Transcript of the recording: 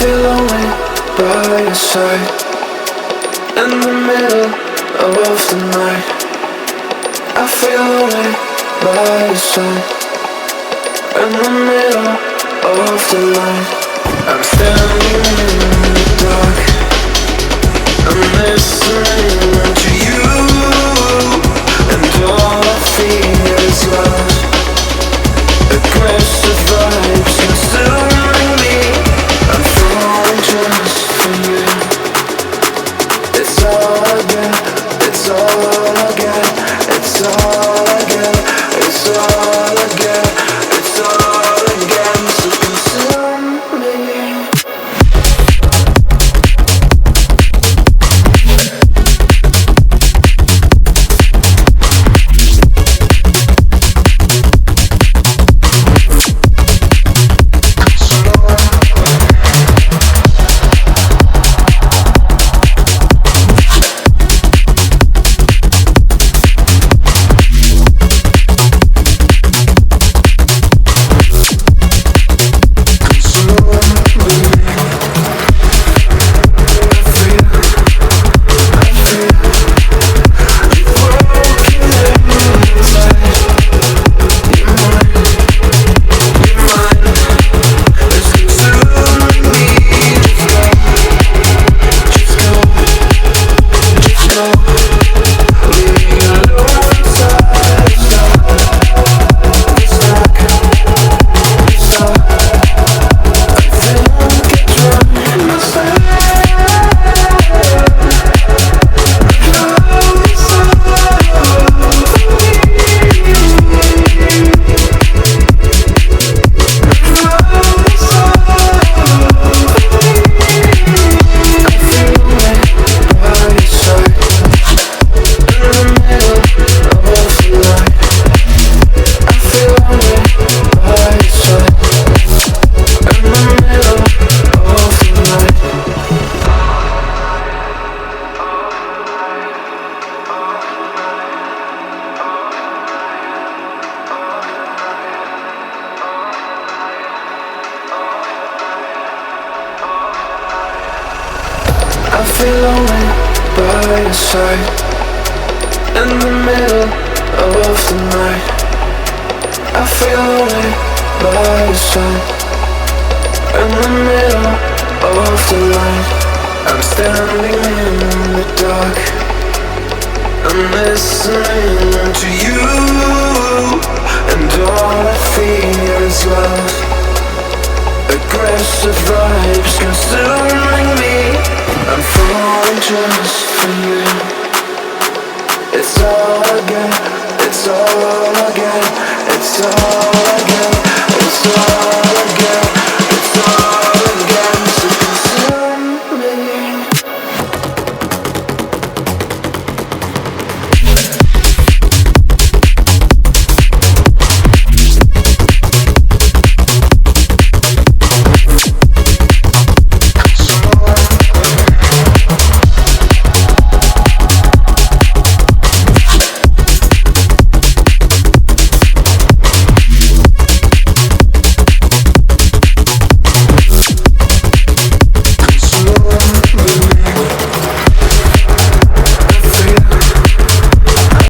feel lonely by your side, in the middle of the night. I feel lonely by your side, in the middle of the night. I'm standing in the dark, I'm listening to you, and all I feel is love. Aggressive vibes consuming me. I'm falling just for you. It's all I get, it's all I get, it's all I get, it's all I get, it's all I get. So consume me. I feel lonely by your side, in the middle of the night. I feel lonely by your side, in the middle of the night. I'm standing in the dark, I'm listening to you, and all I feel is love. Aggressive vibes consuming me. I'm falling just for you. It's all I get, it's all I get, it's all I get, it's all I get.